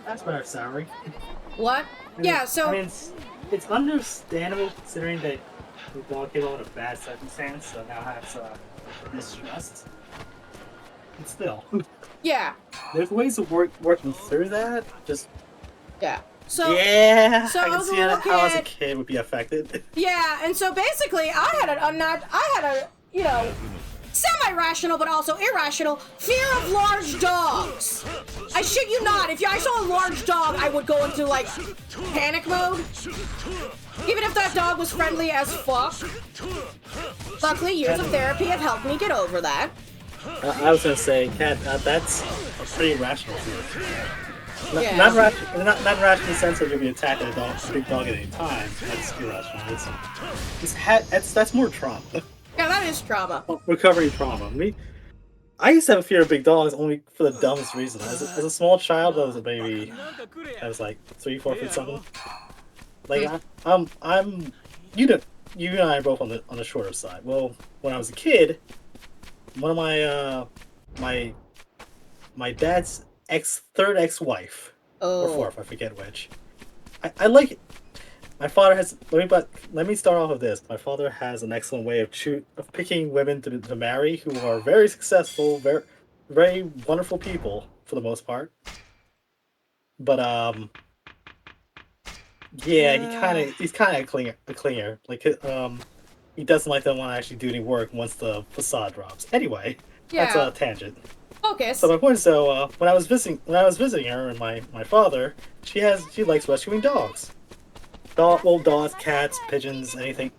That's better salary. What? I mean, Yeah, so... I mean, it's understandable considering that the dog came out in a bad circumstance, so now has distrust. But still, Yeah. there's ways of working through that. Just Yeah. So... yeah, So I I can was a see little how as a kid... kid would be affected. Yeah, and so basically, I had a, you know, semi-rational but also irrational fear of large dogs. I shit you not, if I saw a large dog, I would go into, like, panic mode. Even if that dog was friendly as fuck. Luckily, years of therapy have helped me get over that. I was gonna say, Kat, that's a pretty rational fear. Yeah. Not rational in the sense that you'll be attacked by a big dog at any time. That's irrational. That's more trauma. Yeah, that is trauma. Recovery trauma. I used to have a fear of big dogs only for the dumbest reason. As a small child, I was a baby. I was like 3, 4 feet something. Like you know, you and I are both on the shorter side. Well, when I was a kid, one of my dad's third ex-wife or fourth, I forget which. I like it. My father has. Let me start off with this. My father has an excellent way of picking women to marry who are very successful, very wonderful people for the most part. But yeah, he's kind of a clinger. Like he doesn't like to want to actually do any work once the facade drops. Anyway, that's Yeah. a tangent. Focus. So my point is, when I was visiting her and my father, she likes rescuing dogs. Dogs, cats, pigeons, anything,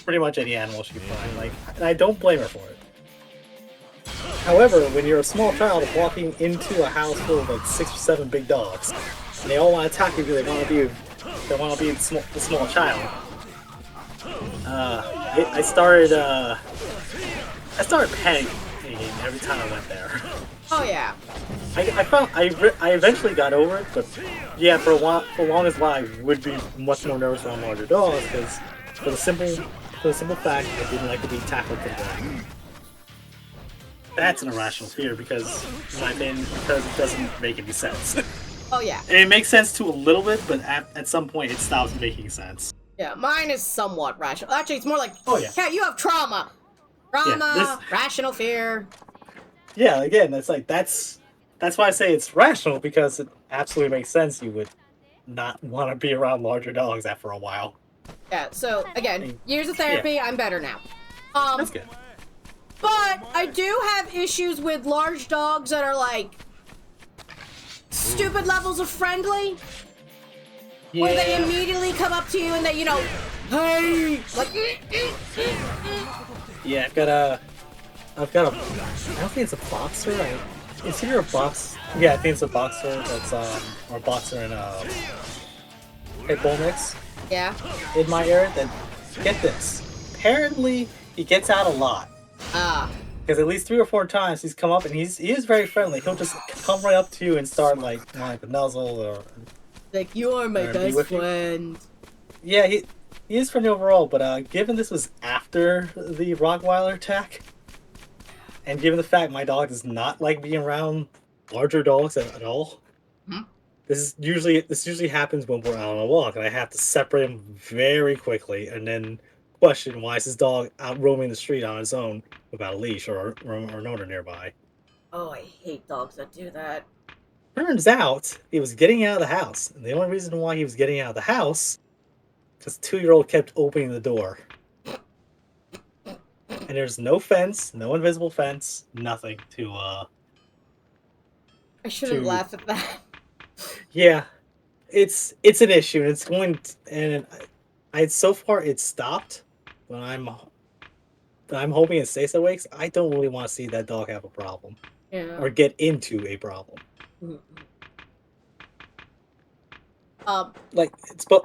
pretty much any animal she can find. Like, and I don't blame her for it. However, when you're a small child walking into a house full of like 6 or 7 big dogs, and they all want to attack you because they want to be the small child. I started panicking every time I went there. Oh yeah. I eventually got over it, but yeah, for the longest while I would be much more nervous around larger dogs because for the simple fact I didn't like to be tackled to the ground. That's an irrational fear because, in my opinion, because it doesn't make any sense. Oh yeah. And it makes sense to a little bit, but at some point it stops making sense. Yeah, mine is somewhat rational. Actually, it's more like, oh yeah, Kat, you have trauma. Trauma, rational fear. Yeah, again, that's why I say it's rational because it absolutely makes sense. You would not want to be around larger dogs after a while. Yeah. So again, years of therapy, yeah. I'm better now. That's good. But I do have issues with large dogs that are like stupid levels of friendly. Yeah. Where they immediately come up to you and they, hey, like. Yeah, I've got a. I don't think it's a boxer. It's either a box. Yeah, I think it's a boxer. That's or a boxer and a pit bull mix. Yeah. In my area, then get this. Apparently, he gets out a lot. Because at least 3 or 4 times he's come up and he is very friendly. He'll just come right up to you and start like a nuzzle or like you are my best friend. Yeah, he is friendly overall. But given this was after the Rottweiler attack, and given the fact my dog does not like being around larger dogs at all, this usually happens when we're out on a walk, and I have to separate him very quickly, and then question why is this dog out roaming the street on his own without a leash or an owner nearby. Oh, I hate dogs that do that. Turns out he was getting out of the house, and the only reason why he was getting out of the house because 2-year-old kept opening the door. And there's no fence, no invisible fence, nothing to I shouldn't laugh at that. Yeah, it's an issue, and it's going and so far it's stopped. But I'm hoping it stays that way. 'Cause I don't really want to see that dog have a problem, or get into a problem. Like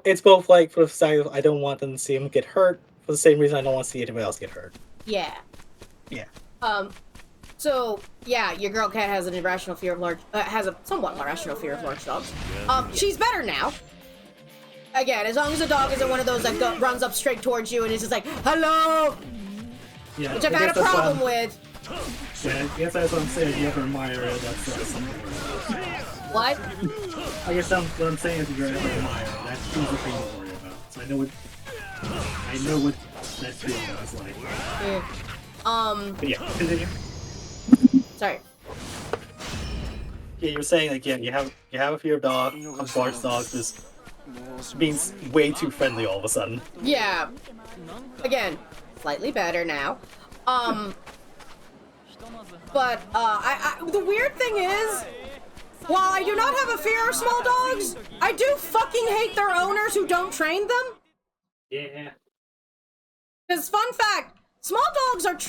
it's both like for the side of I don't want them to see him get hurt for the same reason I don't want to see anybody else get hurt. Yeah. Yeah. So yeah, your girl Cat has an irrational fear of has a somewhat irrational fear of large dogs. She's better now. Again, as long as the dog isn't one of those that runs up straight towards you and is just like, hello! Yeah. Which I've had a problem with. Yeah, I guess that's what I'm saying. If you ever in my area, that's something. What? I guess what I'm saying is you're an admirer. That's the thing to worry about. So I know what that feeling was like. But yeah, continue. Sorry. Yeah, you were saying like you have a fear of large dogs just being way too friendly all of a sudden. Yeah. Again, slightly better now. But the weird thing is, while I do not have a fear of small dogs, I do fucking hate their owners who don't train them. Yeah. Because fun fact, small dogs are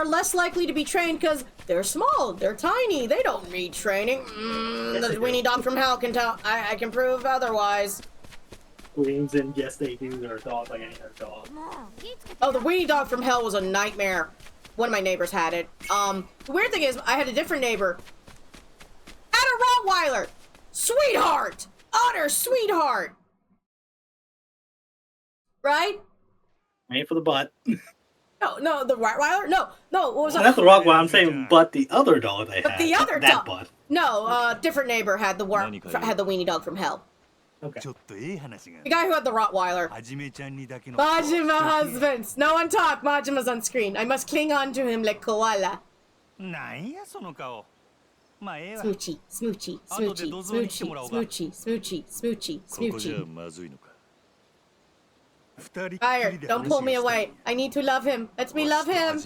less likely to be trained because they're small, they're tiny, they don't need training. The weenie dog from hell can tell. I can prove otherwise. Queens and yes they do, they're a dog like any other dog. Oh, the weenie dog from hell was a nightmare. One of my neighbors had it. The weird thing is, I had a different neighbor. Had a Rottweiler. Sweetheart. Utter sweetheart. Right? Ain't for the butt. No, the Rottweiler? No, what was that? Not the Rottweiler, I'm saying but the other dog they had. The other that dog. Butt. No, different neighbor had the weenie dog from hell. Okay. The guy who had the Rottweiler. Majima husbands. No one talk. Majima's on screen. I must cling on to him like koala. Smoochy, smoochy, smoochy, smoochy, smoochy, smoochy, smoochy, smoochy. Fire, don't pull me away. I need to love him. Let me love him.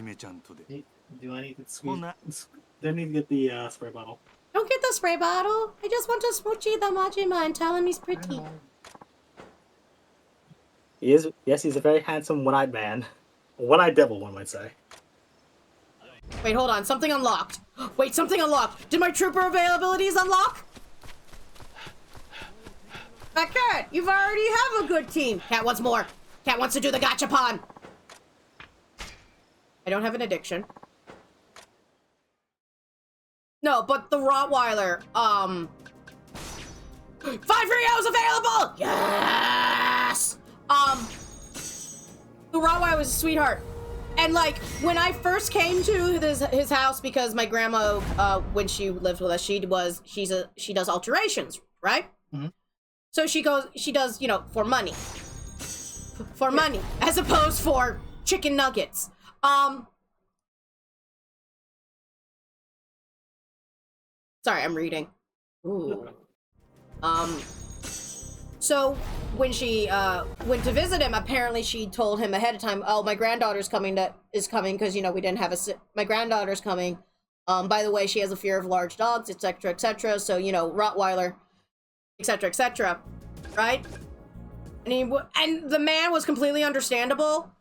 Do I need to squeeze? Do I need to get the spray bottle? Don't get the spray bottle. I just want to smoochy the Majima and tell him he's pretty. Yes, he's a very handsome one-eyed man. One-eyed devil, one might say. Wait, hold on. Something unlocked. Wait, something unlocked. Did my trooper availabilities unlock? Cat, you've already have a good team. Cat wants more. Cat wants to do the gachapon. I don't have an addiction. No, but the Rottweiler, 5 Rios available! Yes! The Rottweiler was a sweetheart. And like, when I first came to his house, because my grandma, when she lived with us, she does alterations, right? Mm-hmm. So she does, for money. For money, as opposed for chicken nuggets. Sorry, I'm reading. Ooh. So when she went to visit him, apparently she told him ahead of time, "Oh, my granddaughter's coming because we didn't have my granddaughter's coming. By the way, she has a fear of large dogs, etc., etc. So Rottweiler, etc., etc. Right?" And the man was completely understandable.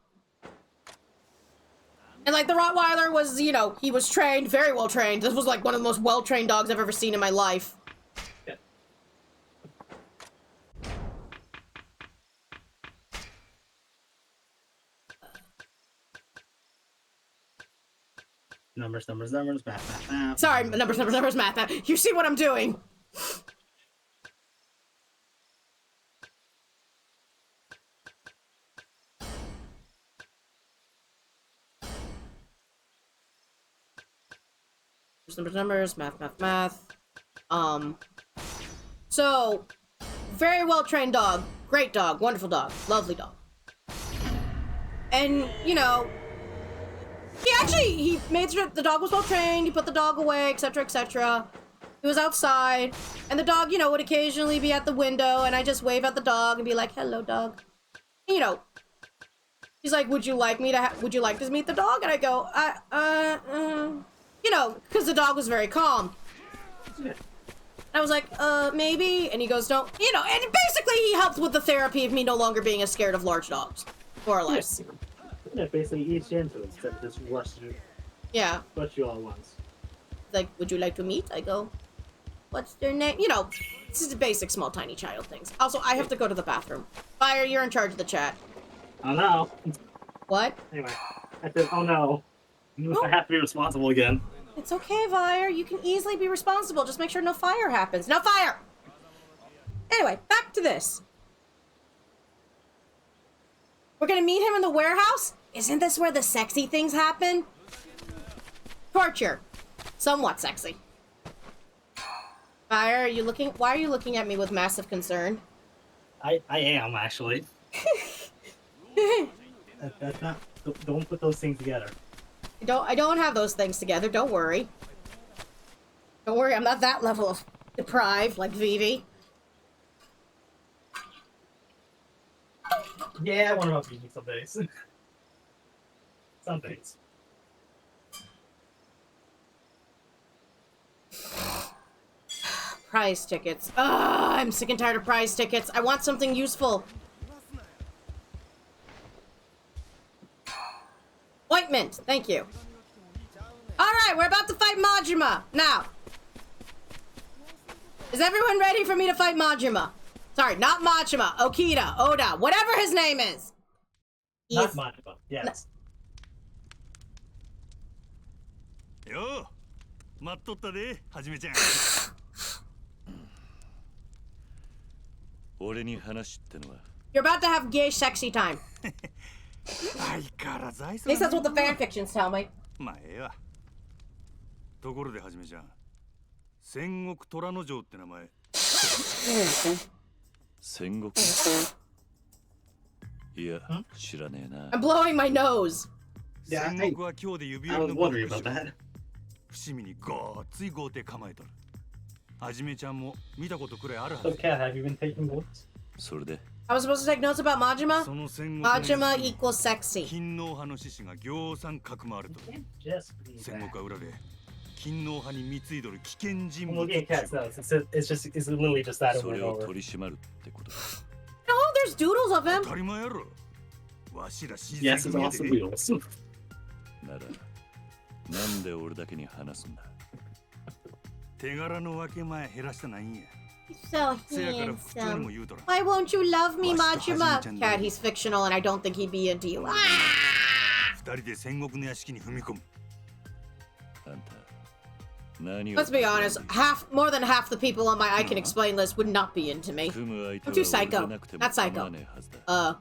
And like the Rottweiler was, he was trained, very well trained. This was like one of the most well-trained dogs I've ever seen in my life. Yeah. Numbers, math. Sorry, numbers, math. You see what I'm doing? Numbers, math. So, very well-trained dog. Great dog. Wonderful dog. Lovely dog. And, he made sure the dog was well-trained. He put the dog away, etc., etc. He was outside. And the dog, would occasionally be at the window. And I just wave at the dog and be like, "Hello, dog." And, he's like, would you like to meet the dog? And I go, because the dog was very calm. I was like, maybe. And he goes, don't, and basically he helped with the therapy of me no longer being as scared of large dogs, more or less. Yeah, basically each into it instead of just rush you. Yeah. Rush you all at once. Like, would you like to meet? I go, what's their name? This is the basic small tiny child things. Also, I have to go to the bathroom. Fire, you're in charge of the chat. Oh no. What? Anyway, I said, oh no. I have to be responsible again. It's okay, Fire. You can easily be responsible. Just make sure no fire happens. No fire! Anyway, back to this. We're gonna meet him in the warehouse? Isn't this where the sexy things happen? Torture. Somewhat sexy. Fire, are you looking? Why are you looking at me with massive concern? I am actually. That's not. Don't put those things together. I don't have those things together. Don't worry. Don't worry. I'm not that level of deprived like Vivi. Yeah, I wonder about Vivi some days. Some days. Prize tickets. Ugh, I'm sick and tired of prize tickets. I want something useful. Ointment. Thank you. Alright, we're about to fight Majima. Now. Is everyone ready for me to fight Majima? Sorry, not Majima. Okita. Oda. Whatever his name is. Not Majima. Yes. Yo, 待っとったで、はじめちゃん。俺に話ってのは。You're about to have gay sexy time. 相変わらず愛想 At least that's what the fan fictions tell me. まあええわ。ところではじめちゃん、戦国虎之丞って名前。戦国。いや、知らねえな。I'm blowing my nose. Yeah, 戦国は今日で指 I 折 was りの wondering about that. 伏見にごっつい豪邸構えとる。はじめちゃんも見たことくらいあるは So, ず。 Kat, have you been taking notes? それで。 I was supposed to take notes about Majima? その戦国 Majima equals sexy. 勤王派の志士が行産かくまわると Just read 戦 that. 国は裏で勤王派に貢いどる危険人 I'm 物 looking at Kat's notes. It's literally just that そ over れ and を over. 取り締まるってことだ Oh, there's doodles of 当 him. たり前やろわしら親 Yes, 戚 it's 見 also て wheels. ならなんで俺だけに話すんだ手柄の分け前減らしたないんや So せやから副長にも handsome. 言うとら Why won't you love me, What's the Majima? Hajime-chan Cat, doing? he's fictional and I don't think he'd be into you. Ah! 二人で戦国の屋敷に踏み込むあんた何を Let's be honest, more than half the people on my I can explain list would not be into me. 組む相手 I'm は too 俺 psycho. じゃなくても Not psycho. 構わねえはずだ Uh,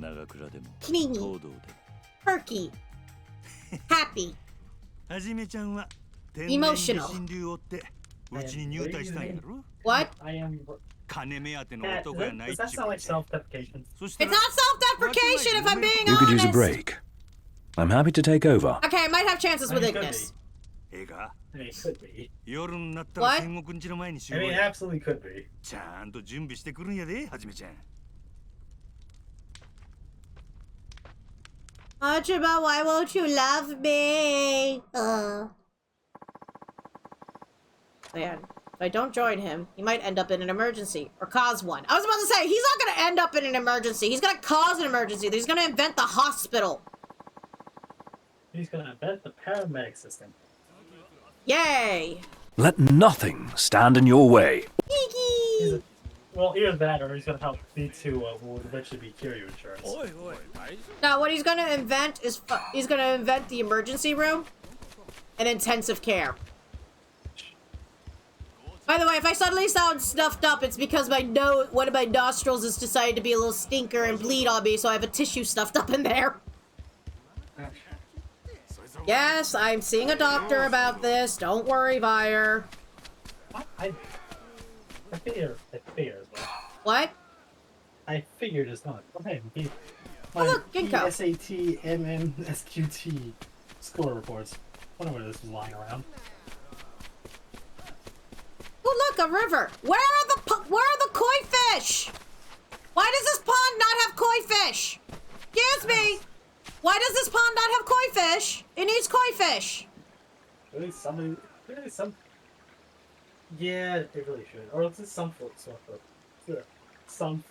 長倉でも clingy, 東堂でも perky, happy. はじめちゃんは天然 Emotional. 理心流を追ってうちに入隊したんやろ What? I am. 金目当ての Kat, 男やない does っ that ちゅ sound う like self-deprecation? そした It's ら not self-deprecation if I'm being You could use a honest. break. I'm happy to take over. Okay, I might have chances with I mean, it could Ignis. ええか I mean, it could be. 夜になったら What? 戦国んちの前に集 I 合 mean, it や absolutely could be. ちゃんと準備してくるんやではじめちゃん Majima, why won't you love me? Man, if I don't join him, he might end up in an emergency or cause one. I was about to say, he's not gonna end up in an emergency. He's gonna cause an emergency. He's gonna invent the hospital. He's gonna invent the paramedic system. Yay! Let nothing stand in your way. He's a, well, either that or he's gonna help me to what would eventually be Kiryu insurance. Now, what he's gonna invent is he's gonna invent the emergency room and intensive care. By the way, if I suddenly sound stuffed up, it's because one of my nostrils has decided to be a little stinker and bleed on me, so I have a tissue stuffed up in there. Yes, I'm seeing a doctor about this. Don't worry, Vire. I figured as well. What? I figured as much. Okay, Oh, look, Ginkgo. SAT, MMSQT score reports. I wonder where this was lying around. Oh, look, a river. Where are the koi fish? Why does this pond not have koi fish? Excuse me. Why does this pond not have koi fish? It needs koi fish. Really, some. Yeah, it really should. Or is this some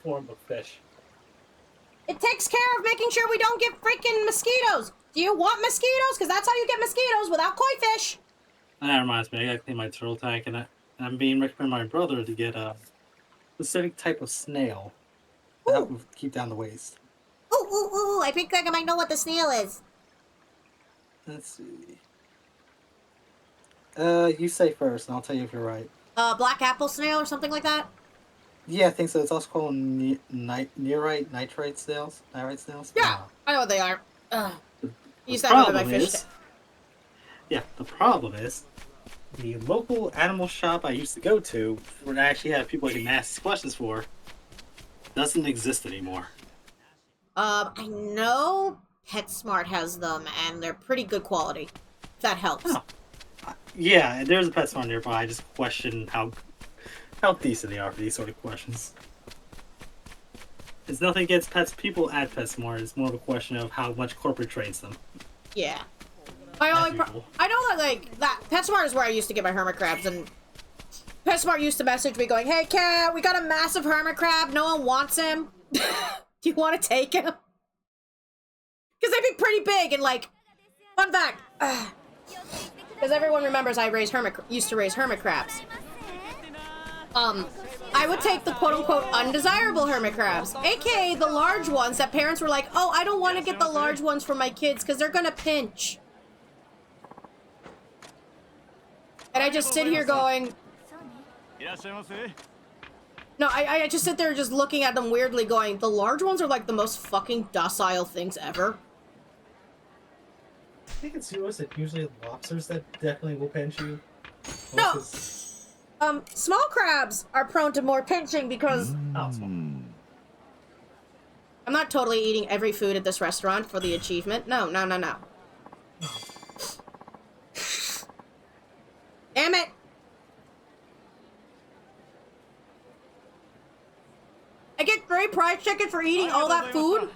form of fish? It takes care of making sure we don't get freaking mosquitoes. Do you want mosquitoes? Because that's how you get mosquitoes without koi fish. That reminds me, I gotta clean my turtle tank, and I'm being recommended by my brother to get a specific type of snail that will keep down the waste. Ooh, I think I might know what the snail is. Let's see. You say first, and I'll tell you if you're right. Black apple snail or something like that? Yeah, I think so. It's also called nitrite snails. Yeah, I know what they are. Use The that with my problem fish. is, the problem is, the local animal shop I used to go to, where I actually have people I can ask questions for, doesn't exist anymore. I know PetSmart has them, and they're pretty good quality. If that helps. Oh. Yeah, there's a PetSmart nearby. I just question how decent they are for these sort of questions. It's nothing against people at PetSmart. It's more of a question of how much corporate trains them. Yeah. As I usual. know that, like, that PetSmart is where I used to get my hermit crabs, and PetSmart used to message me going, "Hey, Kat, we got a massive hermit crab. No one wants him. Do you want to take him?" Because they'd be pretty big, and, like, fun fact, because everyone remembers I used to raise hermit crabs. I would take the quote-unquote undesirable hermit crabs, aka the large ones that parents were like, "Oh, I don't want to get the large ones for my kids because they're gonna pinch." And I just sit here going... No, I just sit there just looking at them weirdly going, the large ones are like the most fucking docile things ever. I think it's usually lobsters that definitely will pinch you. No! Small crabs are prone to more pinching because... I'm not totally eating every food at this restaurant for the achievement. No. Damn it! I get free prize chicken for eating all that food?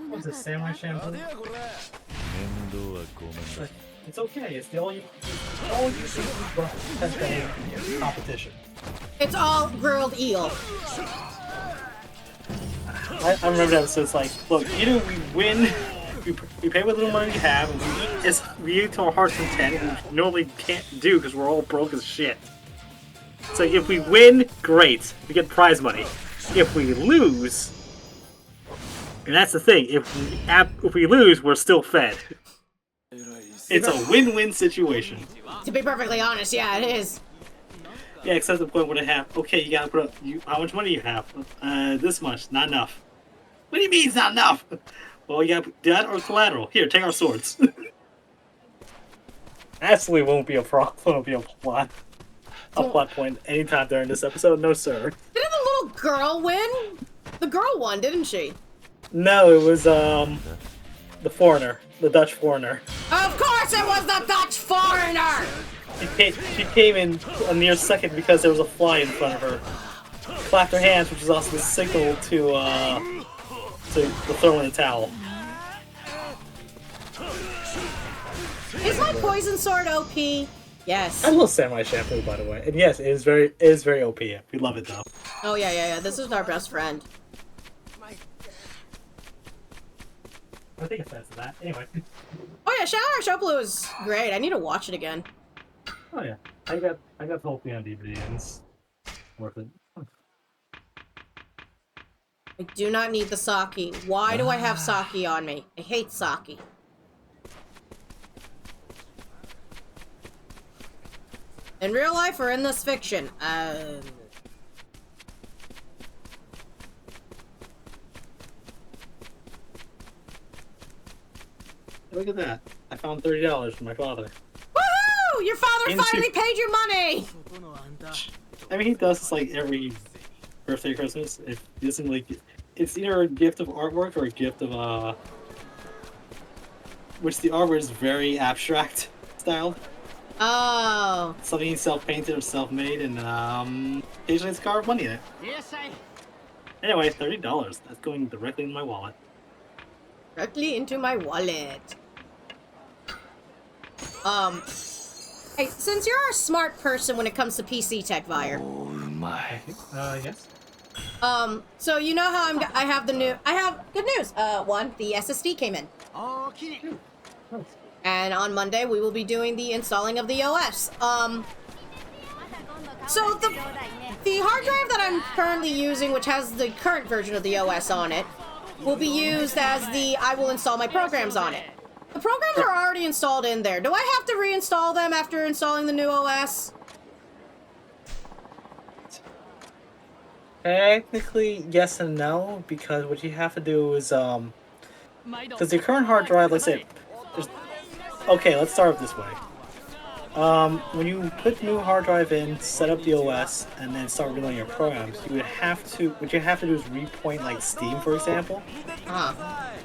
What's this, samurai shampoo? It's okay, it's all you see has been competition. It's all grilled eel. I remember that episode. It's like, look, either we win, we pay what little money we have, and we eat to our heart's content, which we normally can't do because we're all broke as shit. So if we win, great, we get prize money. If we lose, and that's the thing, if we lose, we're still fed. It's a win-win situation. To be perfectly honest, yeah, it is. Yeah, except the point where they have, okay, you gotta put up, how much money you have? This much, not enough. What do you mean it's not enough? Well, you gotta put that or collateral. Here, take our swords. Absolutely won't be a problem. Won't be a plot point anytime during this episode. No, sir. Didn't the little girl win? The girl won, didn't she? No, it was the foreigner, the Dutch foreigner. Of course it was the Dutch foreigner! She came in a near second because there was a fly in front of her. Clapped her hands, which was also the signal to throw in the towel. Is my poison sword OP? Yes. I love samurai shampoo, by the way, and yes, it is very OP. We love it though. Oh yeah. This is our best friend. I think offense to that. Anyway. Oh yeah, Shower Blue is great. I need to watch it again. Oh yeah, I got the whole thing on DVD and it's worth it. I do not need the sake. Why do I have sake on me? I hate sake. In real life or in this fiction? Look at that. I found $30 from my father. Woohoo! Your father finally paid you money! I mean, he does this like every birthday, Christmas. If he doesn't like, it's either a gift of artwork or a gift of which the artwork is very abstract style. Oh. Something he self-painted or self-made, and occasionally it's carved money in it. Anyway, $30. That's going directly in my wallet. Directly into my wallet. Hey, since you're a smart person when it comes to PC tech, Vire. Oh my. Yes. So you know how I have good news. One, the SSD came in. And on Monday we will be doing the installing of the OS. So the hard drive that I'm currently using, which has the current version of the OS on it, will be used as I will install my programs on it. The programs are already installed in there. Do I have to reinstall them after installing the new OS? Technically, yes and no, because what you have to do is, Because the current hard drive, let's say, okay, let's start this way. When you put new hard drive in, set up the OS, and then start reloading your programs, what you have to do is repoint like Steam, for example,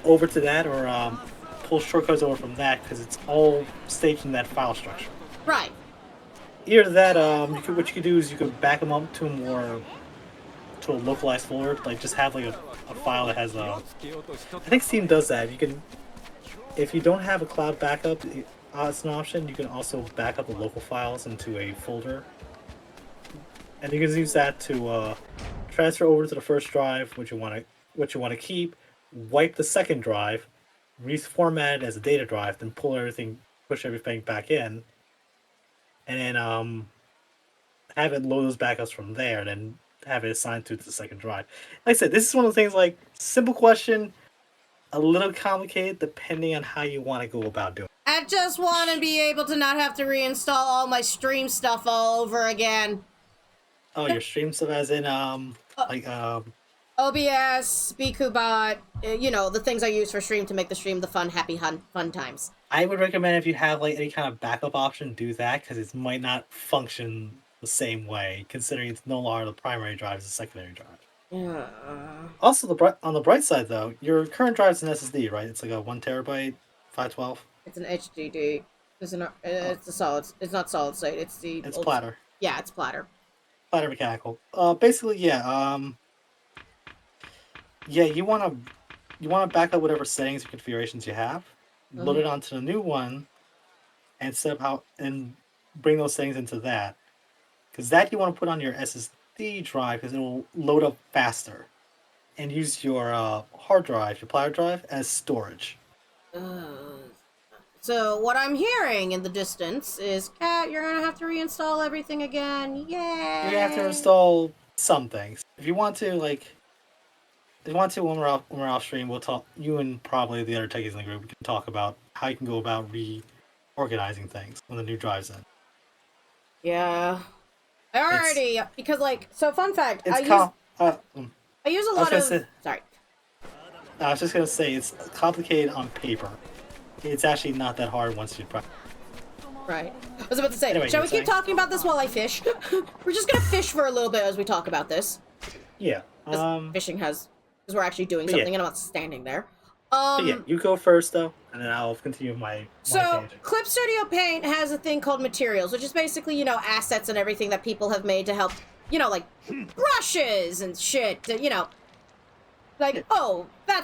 over to that, or pull shortcuts over from that, because it's all staged in that file structure. Right. Either that, what you could do is you could back them up to a localized folder, like just have like a file that has I think Steam does that. You can, if you don't have a cloud backup, it's an option. You can also back up the local files into a folder, and you can use that to transfer over to the first drive what you want to keep, wipe the second drive, reformat it as a data drive, then push everything back in, and then have it load those backups from there, and then have it assigned to the second drive. Like I said, this is one of the things, like, simple question, a little complicated depending on how you want to go about doing it. I just want to be able to not have to reinstall all my stream stuff all over again. Oh, your stream stuff as in, OBS, BQBot, the things I use for stream to make the stream the fun, happy, fun times. I would recommend if you have, like, any kind of backup option, do that, because it might not function the same way, considering it's no longer the primary drive, it's the secondary drive. Yeah. Also, on the bright side, though, your current drive is an SSD, right? It's like a 1 terabyte, 512. It's an HDD. It's a solid. It's not solid state. It's the. It's platter. Yeah, it's platter. Platter mechanical. Basically, yeah. Yeah, you want to back up whatever settings or configurations you have, load it onto the new one, and and bring those settings into that. Because that you want to put on your SSD drive because it will load up faster, and use your hard drive, your platter drive, as storage. So what I'm hearing in the distance is, Kat, you're gonna have to reinstall everything again. Yay! You're gonna have to install some things. If you want to, when we're off stream, we'll talk. You and probably the other techies in the group can talk about how you can go about reorganizing things when the new drive's in. Yeah. Because fun fact, I use a lot of. Sorry. I was just gonna say it's complicated on paper. It's actually not that hard once you practice. Right. I was about to say, anyway, shall we keep talking about this while I fish? We're just gonna fish for a little bit as we talk about this. Yeah. Fishing because we're actually doing something and I'm not standing there. But yeah, you go first though, and then I'll continue my tangent. Clip Studio Paint has a thing called materials, which is basically, assets and everything that people have made to help, like brushes and shit, that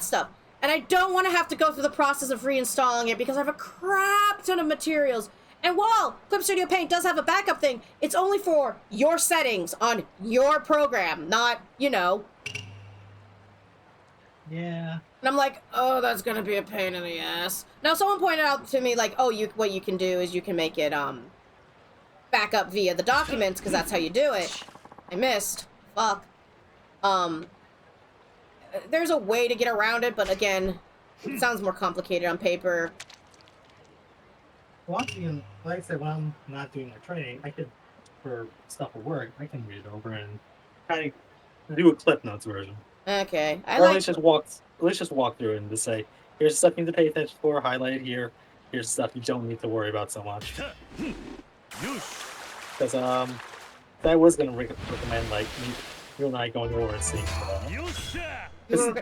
stuff. And I don't want to have to go through the process of reinstalling it because I have a crap ton of materials. And while Clip Studio Paint does have a backup thing, it's only for your settings on your program, not, Yeah. And I'm like, oh, that's gonna be a pain in the ass. Now, someone pointed out to me, like, what you can do is you can make it, back up via the documents, because that's how you do it. I missed. Fuck. There's a way to get around it, but again, it sounds more complicated on paper. Well, like I said, when I'm not doing my training, for stuff at work, I can read it over and kind of do a Clip Notes version. Okay. Let's just walk through it and just say, here's stuff you need to pay attention for, highlight it here. Here's stuff you don't need to worry about so much. Because I was gonna recommend you and I going over and seeing.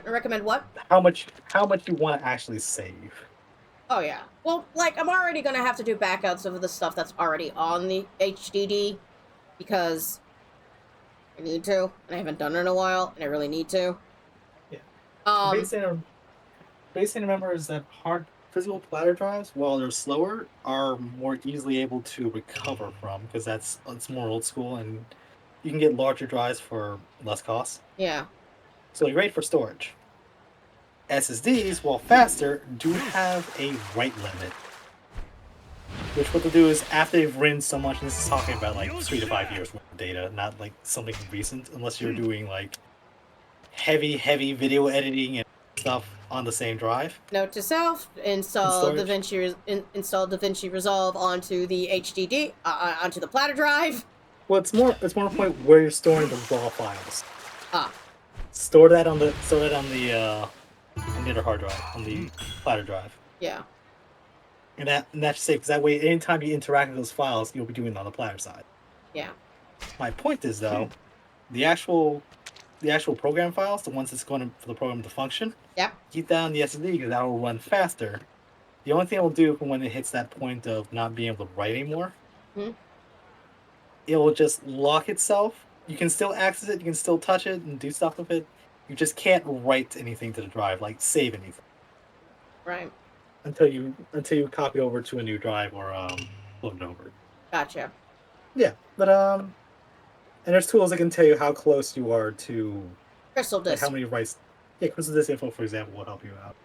Recommend what? How much you want to actually save. Oh yeah. Well, I'm already gonna have to do backups of the stuff that's already on the HDD because I need to, and I haven't done it in a while, and I really need to. Yeah. The basic thing to remember is that hard physical platter drives, while they're slower, are more easily able to recover from because it's more old school, and you can get larger drives for less cost. Yeah. So you're great for storage. SSDs, while faster, do have a write limit. Which what they'll do is, after they've written so much, and this is talking about 3 to 5 years worth of data, not something recent, unless you're doing heavy video editing and stuff on the same drive. Note to self: install DaVinci Resolve onto the HDD, onto the platter drive. Well, it's more a point where you're storing the raw files. Ah. Store that on the on the other hard drive, on the platter drive. Yeah. And that's safe, because that way, anytime you interact with those files, you'll be doing it on the platter side. Yeah. My point is, though, the actual program files, the ones that's going for the program to function, Yep. keep that on the SSD because that will run faster. The only thing it will do when it hits that point of not being able to write anymore, it will just lock itself. You can still access it, you can still touch it and do stuff with it. You just can't write anything to the drive, like save anything. Right. Until you copy over to a new drive or flip it over. Gotcha. Yeah, but and there's tools that can tell you how close you are to Crystal like disk. how many writes. Yeah, crystal disk info, for example, will help you out.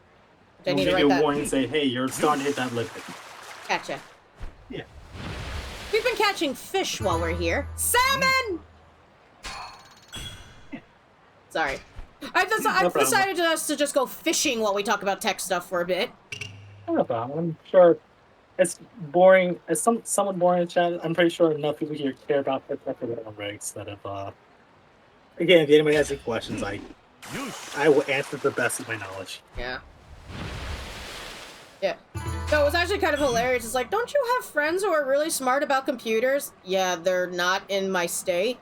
I need to It'll give write you a that. warning and say, "Hey, you're starting to hit that limit." Gotcha. Yeah. We've been catching fish while we're here. Salmon! Sorry. I've decided to just go fishing while we talk about tech stuff for a bit. No problem. I'm sure it's boring. It's somewhat boring in chat. I'm pretty sure enough people here care about tech stuff for their own rigs that if again, if anybody has any questions, I will answer to the best of my knowledge. Yeah. Yeah. So it was actually kind of hilarious. It's like, don't you have friends who are really smart about computers? Yeah, they're not in my state.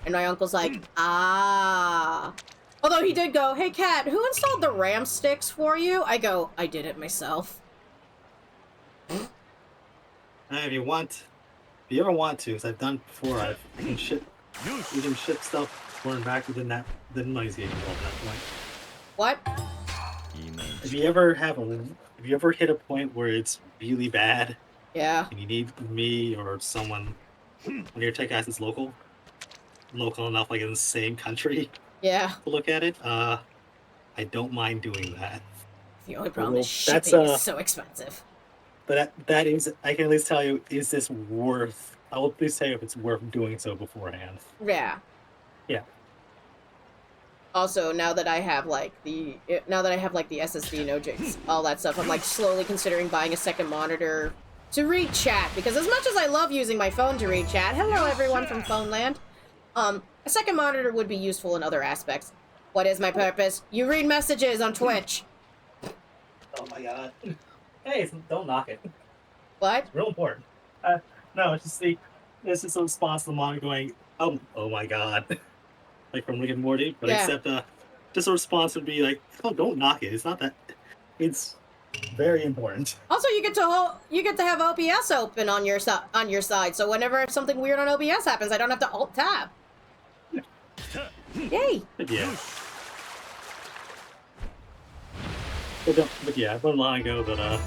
And my uncle's like, ah. Although he did go, hey, Kat, who installed the RAM sticks for you? I go, I did it myself. If you ever want to, as I've done before, I can ship stuff forward and back within that. Then money's getting involved at that point. What? If you ever hit a point where it's really bad, Yeah. and you need me or someone, one of your tech guys that's local enough, like in the same country, Yeah. to look at it, I don't mind doing that. The only problem is That's, shipping is so expensive. But that is, I can at least tell you, is this worth? I will at least tell you if it's worth doing so beforehand. Yeah. Yeah. Also, now that I have like the SSD, no jigs, all that stuff, I'm like slowly considering buying a second monitor to read chat, because as much as I love using my phone to read chat, hello everyone from Phoneland, a second monitor would be useful in other aspects. What is my purpose? You read messages on Twitch. Oh my god. Hey, don't knock it. What? It's real important. No, it's just this is a response to the monitor going, oh my god. Like from Rick and Morty, but Yeah. except just a response would be like, oh, don't knock it. It's not that. It's very important. Also, you get to have OBS open on your side, so whenever something weird on OBS happens, I don't have to alt tab. Yay! Yeah. But yeah, I learned long ago that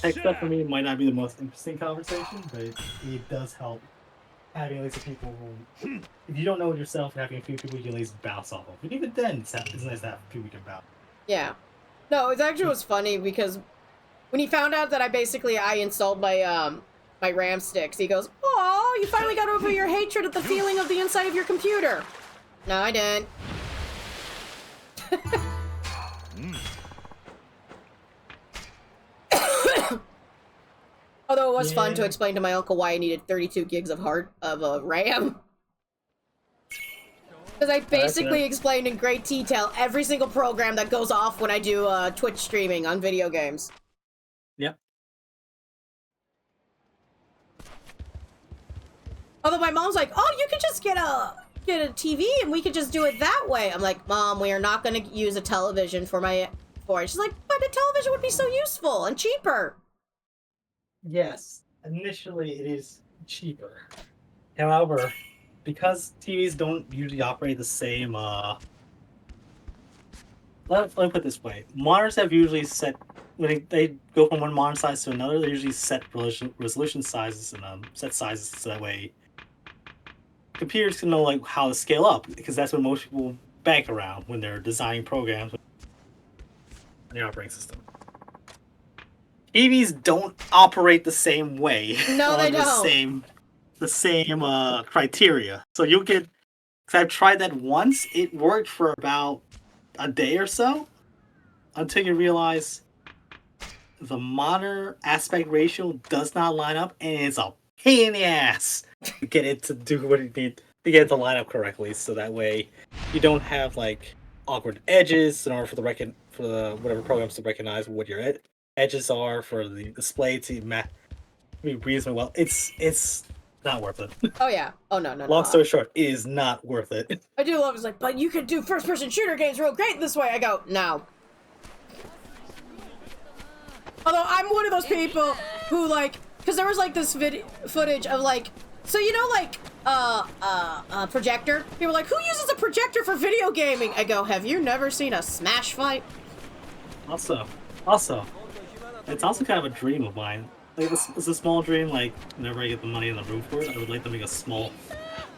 tech stuff for me might not be the most interesting conversation, but it does help having at least a people who, if you don't know it yourself, having a few people you can at least bounce off of. But even then, it's nice to have people you can bounce. Yeah. No, it actually was funny because when he found out that I installed my my RAM sticks, he goes, "Oh, you finally got over your hatred at the feeling of the inside of your computer." No, I didn't. Although it was fun to explain to my uncle why I needed 32 gigs of RAM. Because I basically explained in great detail every single program that goes off when I do Twitch streaming on video games. Yep. Although my mom's like, "Oh, you could just get a TV and we could just do it that way." I'm like, "Mom, we are not going to use a television for it." She's like, "But a television would be so useful and cheaper." Yes, initially it is cheaper. However, because TVs don't usually operate the same, let me put it this way. Monitors have usually set, when they go from one monitor size to another, they usually set resolution sizes and set sizes so that way computers can know like how to scale up, because that's what most people bank around when they're designing programs on the operating system. TVs don't operate the same way. No, they don't. The same criteria. So you'll get, because I've tried that once, it worked for about a day or so, until you realize the monitor aspect ratio does not line up, and it's a pain in the ass to get it to do what it needs, to get it to line up correctly, so that way you don't have like awkward edges in order for the whatever programs to recognize what your edges are for the display to be reasonably well. It's not worth it. Oh yeah. Oh no, no, no. Long story short, it is not worth it. I do love it's like, but you can do first-person shooter games real great this way. I go, no. Although I'm one of those people who like, because there was like this footage of like, so you know like, projector? People are like, who uses a projector for video gaming? I go, have you never seen a Smash fight? Also, it's also kind of a dream of mine. Like, it's a small dream, like, whenever I get the money in the room for it, I would like to make a small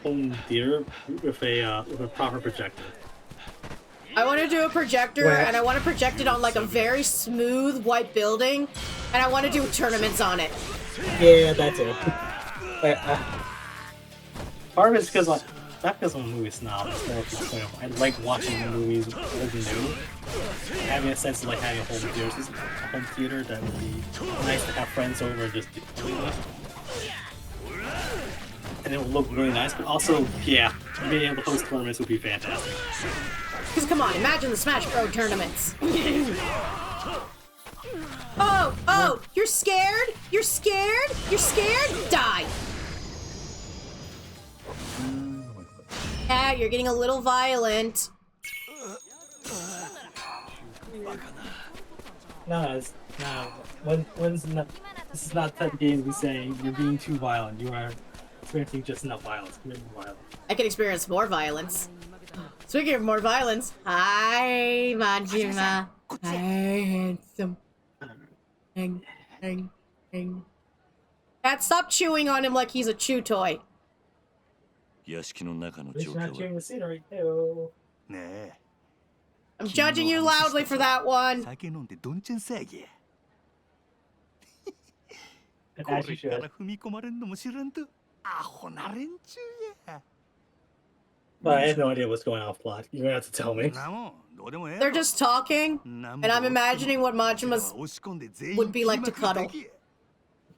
home theater with a proper projector. I want to do a projector, and I want to project it on, like, a very smooth white building, and I want to do tournaments on it. Yeah, that too. But, part of it's because, like, not because I'm a movie snob, it's more because, you know, I like watching movies old and new. Having a sense of, like, having a home theater that would be nice to have friends over and just do it. And it would look really nice, but also, yeah, being able to host tournaments would be fantastic. Because, come on, imagine the Smash Bros. Tournaments. Oh, you're scared? You're scared? You're scared? Die. Yeah, you're getting a little violent. This is not the type of game to be saying you're being too violent. You are experiencing just enough violence. I can experience more violence. Speaking of more violence, hi, Majima. Hi, handsome. Hang. Cat, stop chewing on him like he's a chew toy. 屋敷の中の It's 状 not 況 chewing は the scenery. Ew. ねえ I'm judging you loudly for that one. 酒飲んでどんちゃん騒ぎや And こ as れ you か should. ら踏み込まれんのも知らんとアホな連中や But I have no idea what's going on with plot. You're gonna have to tell me. なもんどうでもええ They're just talking, and I'm imagining what Majima's would be like to cuddle.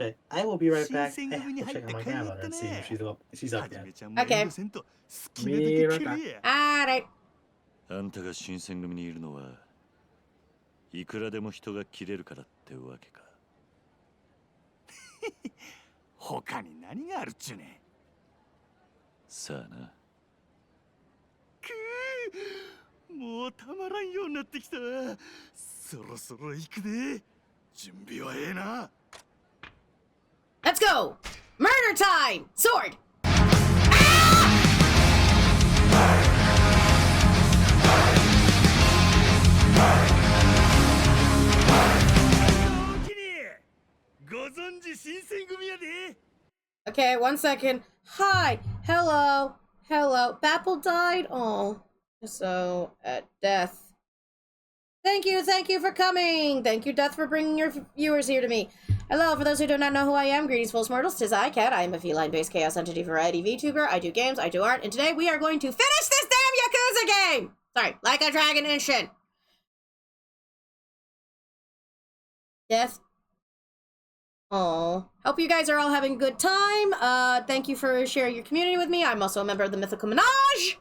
Okay, I will be right back. I have to check on my grandmother and see if she's up yet. Okay. Be right back. Alright. あんたが新選組にいるのはいくらでも人が切れるからってわけか他に何があるっちゅうねんさあなもうたまらんようになってきたそろそろ行くで準備はええな Let's go! Murder time! Sword! Okay, 1 second. Hi! Hello! Bapple died? Oh. So, at death. Thank you for coming! Thank you, Death, for bringing your viewers here to me. Hello, for those who do not know who I am, greetings, false mortals. 'Tis I, Cat. I am a feline-based chaos entity variety VTuber. I do games, I do art, and today we are going to finish this damn Yakuza game! Sorry, like a dragon Inshin. Death. Oh, hope you guys are all having a good time. Thank you for sharing your community with me. I'm also a member of the Mythical Menage.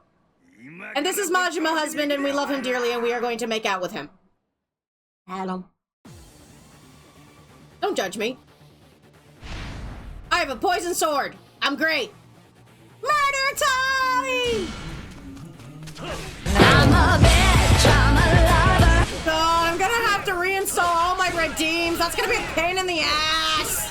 And this is Majima husband, and we love him dearly, and we are going to make out with him. Hello. Don't judge me. I have a poison sword. I'm great. Murder time! I'm a bitch, I'm a lover. Oh, I'm gonna have to reinstall all my redeems. That's gonna be a pain in the ass.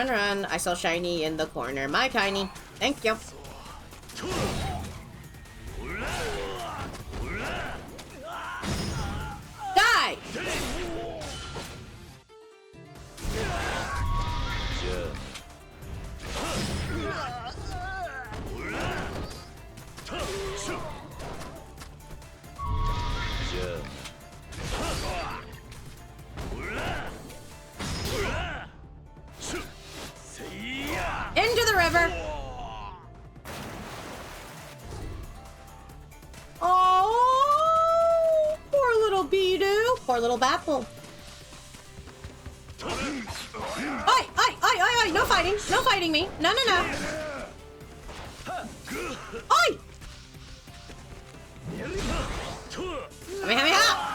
Run. I saw Shiny in the corner. My Tiny. Thank you. Die! Into the river. Oh, poor little Bidoo. Poor little Bapple. oi, oi, no fighting. No fighting me. No, no, no. Oi! Kamehameha!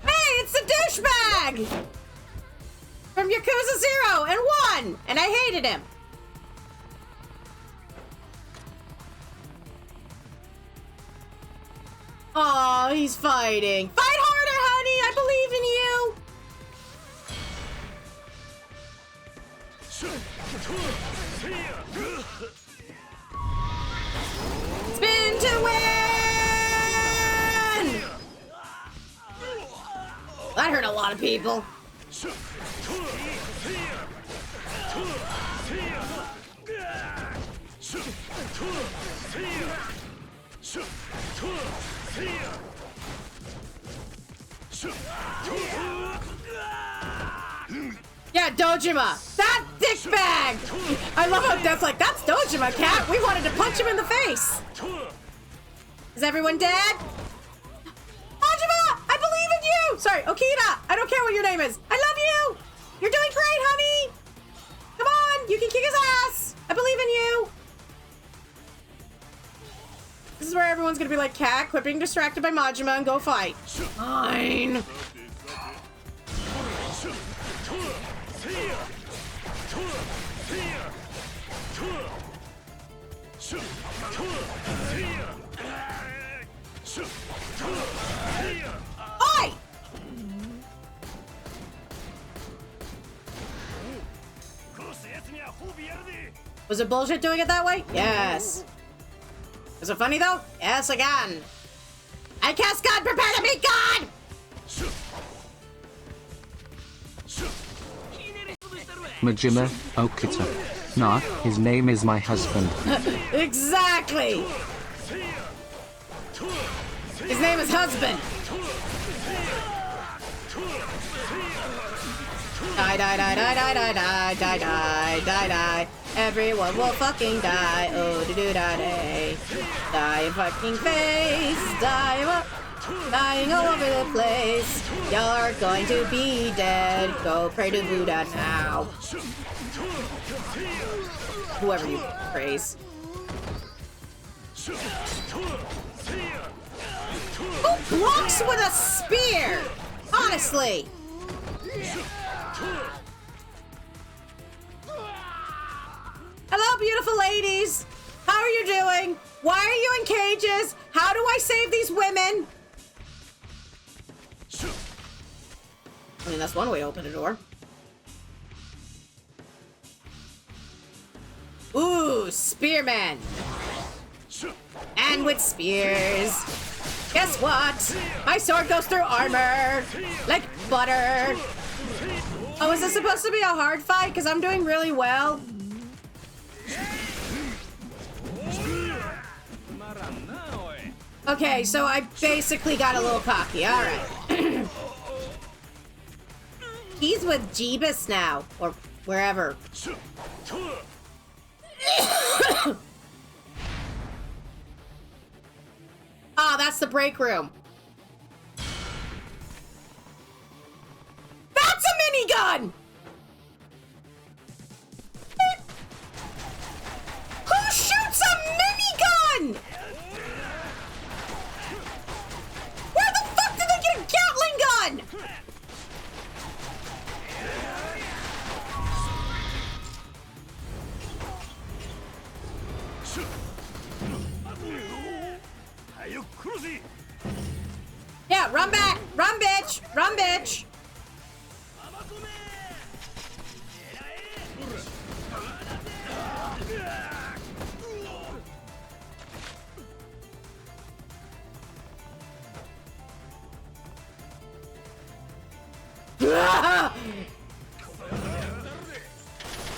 Hey, it's the douchebag! From Yakuza 0 and 1! And I hated him. Oh, he's fighting. Fight harder, honey! I believe in you! Spin to win! That hurt a lot of people. Yeah, Dojima! That dickbag! I love how Death's like, that's Dojima, cat! We wanted to punch him in the face! Is everyone dead? Majima! I believe in you! Sorry, Okita! I don't care what your name is! I love you! You're doing great, honey! Come on! You can kick his ass! I believe in you! This is where everyone's gonna be like, cat, quit being distracted by Majima and go fight. Fine. Oi! Was it bullshit doing it that way? Yes. Is it funny though? Yes, again. I cast God, prepare to meet God! Majima, Okita. Nah, his name is my husband. Exactly! His name is Husband. Die, die, die, die, die, die, die, die, die, die, die. Everyone will fucking die. Oh, do do da day. Die in fucking face. Die, dying all over the place. Y'all are going to be dead. Go pray to Buddha now. Whoever you praise. Who blocks with a spear? Honestly. Hello, beautiful ladies. How are you doing? Why are you in cages? How do I save these women? I mean, that's one way to open a door. Ooh, spearmen. And with spears. Guess what? My sword goes through armor. Like butter. Oh, is this supposed to be a hard fight? Because I'm doing really well. Okay, so I basically got a little cocky. Alright. He's with Jeebus now. Or wherever. Ah, that's the break room. That's a minigun! Who shoots a minigun? Where the fuck did they get a Gatling gun? Yeah, run back! Run, bitch! Run, bitch!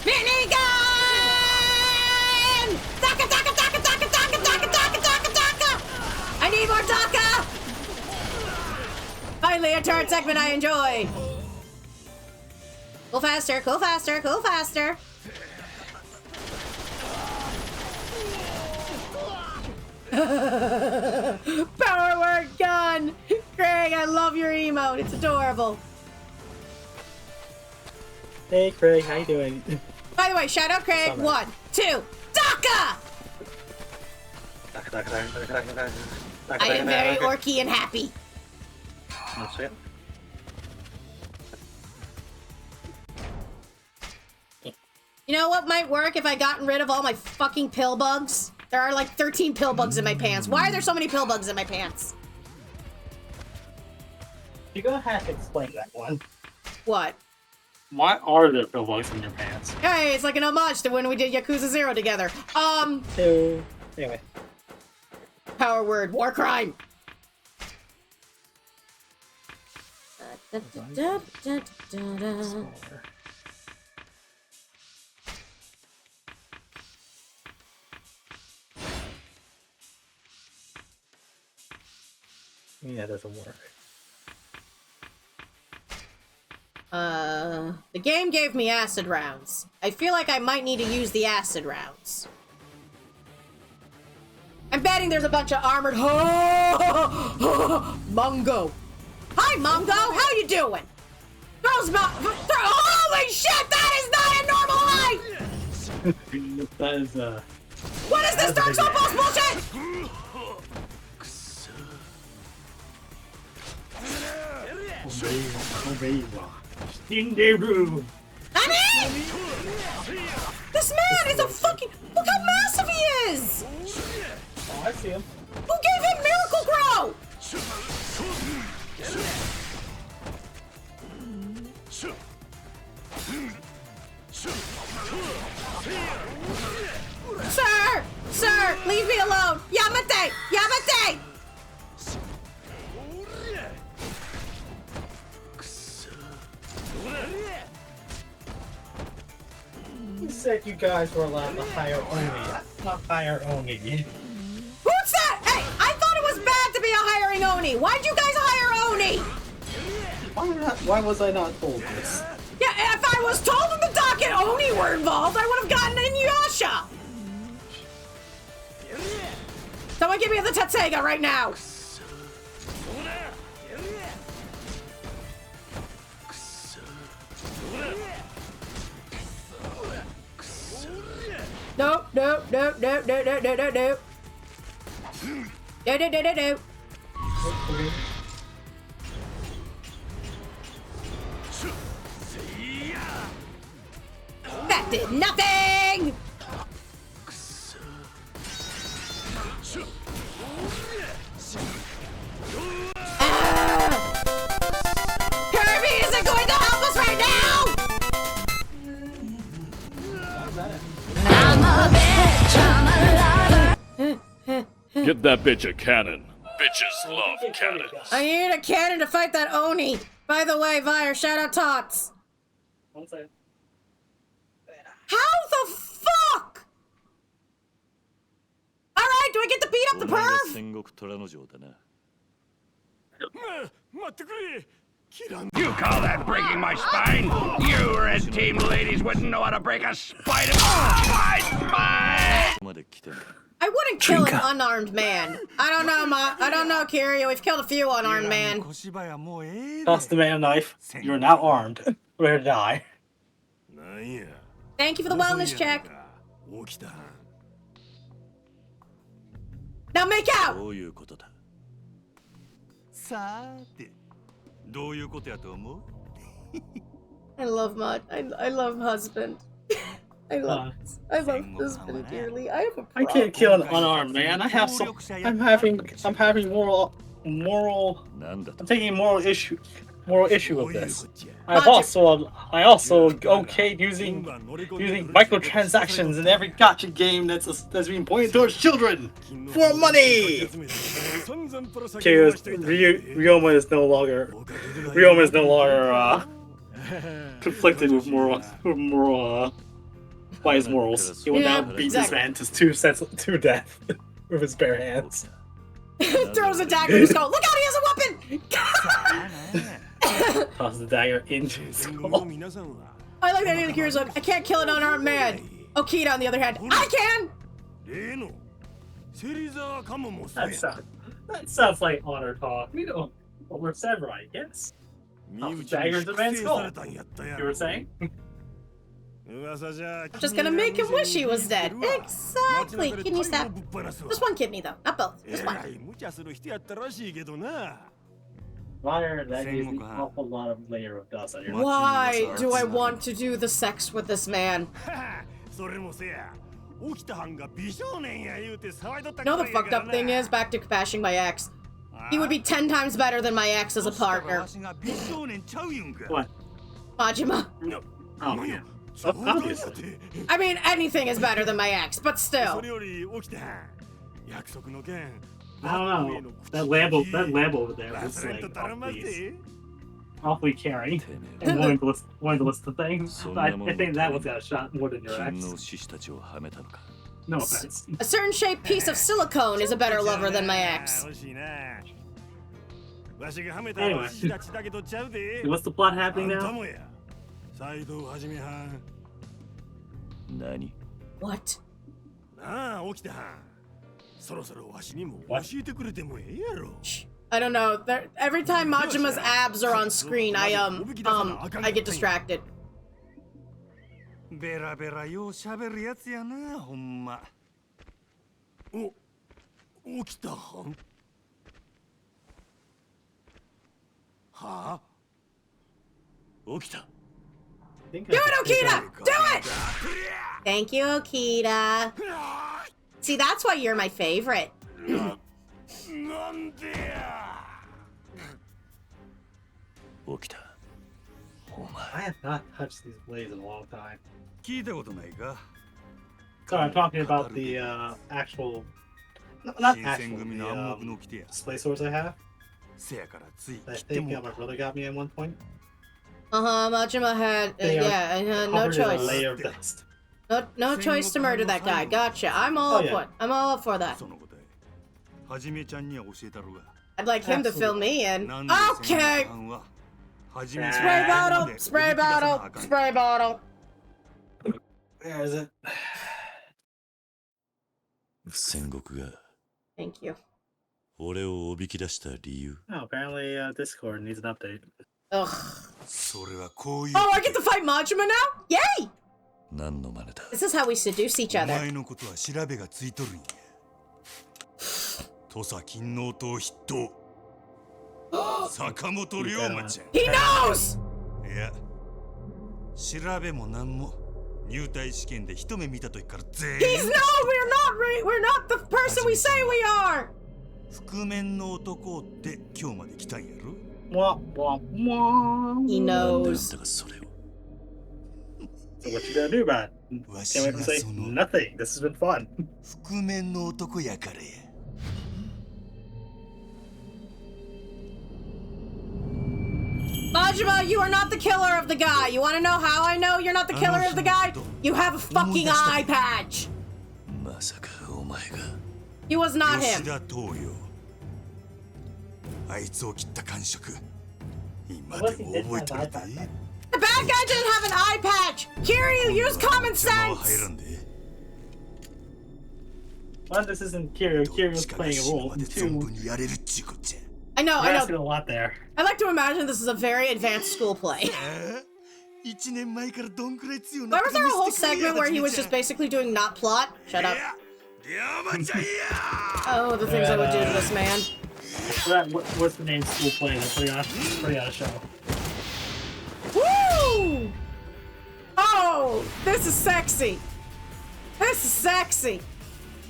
Minigun! Taka, taka, taka, taka! Finally, a turret segment I enjoy. Go faster, go faster, go faster. Power word gun! Craig, I love your emote. It's adorable. Hey Craig, how you doing? By the way, shout out Craig. Summer. 1, 2, Daka! I am very orky and happy. That's it. You know what might work if I gotten rid of all my fucking pill bugs? There are like 13 pill bugs in my pants. Why are there so many pill bugs in my pants? You're gonna have to explain that one. What? Why are there pill bugs in your pants? Hey, it's like an homage to when we did Yakuza 0 together. Anyway. Power word, war crime. Yeah, it doesn't work. The game gave me acid rounds. I feel like I might need to use the acid rounds. I'm betting there's a bunch of armored Mungo. Hi, Mungo. How you doing? Holy shit! That is not a normal life. That is What is this Dark Souls boss bullshit? in the room. Nani? This man is a fucking. Look how massive he is. Oh, I see him. Who gave him Miracle Grow? Sir, leave me alone. Yamate, Yamate. You said you guys were allowed to hire Oni, not hire Oni. Who's that? Hey, I thought it was bad to be a hiring Oni. Why'd you guys hire Oni? Why was I not told this? Yeah, if I was told in the docket Oni were involved, I would have gotten Inuyasha. Someone give me the Tetsega right now. No. No. That did nothing! Kirby isn't going to help us right now! Get that bitch a cannon. Bitches love cannons. I need a cannon to fight that Oni. By the way, Vire, shout out Tots. One second. How the fuck? Alright, do I get to beat up the perv? You call that breaking my spine? You red team ladies wouldn't know how to break a spider. My spine! I wouldn't kill an unarmed man. I don't know, I don't know, Kiryu. We've killed a few unarmed men. Toss the man a knife. You're now armed. Ready to die. Thank you for the wellness check. Now make out! I love Mud. I love husband. I love husband dearly. I have a problem. I can't kill an unarmed man. I'm having moral. I'm taking moral issue with this. I also okayed using microtransactions in every gotcha game that's being pointed towards children for money. Ryoma is no longer conflicted with moral by his morals. He will now beat this man to death with his bare hands. Throws a dagger in his skull. Look out, he has a weapon! the dagger into his skull. I like that Kiryu's like, I can't kill an unarmed man. Okita, on the other hand, I can! That sounds like honor talk. You know, well, we're samurai, yes. Dagger into man's skull. You were saying? I'm just gonna make him wish he was dead. Exactly. Kidney snap. Just one kidney though, not both. Just one. Fire, that is an awful lot of layer of dust on your Why do I want to do the sex with this man? No, the fucked up thing is, back to bashing my ex. He would be 10 times better than my ex as a partner. What? Majima. Oh, yeah. Obviously. I mean, anything is better than my ex, but still. I don't know. That lab over there was like awfully caring and wanted to listen to things. I think that one's got a shot more than your ex. No offense. A certain shaped piece of silicone is a better lover than my ex. Anyway, what's the plot happening now? What? I don't know. Every time Majima's abs are on screen, I get distracted. ベラベラよう喋るやつやな、ほんま。起きたはん？はあ？起きた。Do it, Okita! Do it! Thank you, Okita. See, that's why you're my favorite. Okita. I have not touched these blades in a long time. 聞いたことないか? So I'm talking about the actual, not actual, the display swords I have. I think my brother got me at one point. Majima had, no choice. A layer of dust. No choice to murder that guy. Gotcha. I'm all up for that. I'd like him to fill me in. Okay! Spray bottle! Spray bottle! Spray bottle! Where is it? Thank you. Oh, apparently Discord needs an update. Ugh. Oh, I get to fight Majima now? Yay! This is how we seduce each other. He knows! He's we're not the person we say we are! He knows. So what you gonna do about it? Can't wait to say nothing. This has been fun. Majima, you are not the killer of the guy. You want to know how I know you're not the killer of the guy? You have a fucking eye patch. He was not him. The bad guy didn't have an eye patch! Kiryu, use common sense! One, this isn't Kiryu. Kiryu's playing a role. And two, I know. asking a lot there. I like to imagine this is a very advanced school play. Why was there a whole segment where he was just basically doing not plot? Shut up. Oh, the things I would do to this man. What's the name of school play? That's pretty on a show. Woo! Oh, this is sexy. This is sexy.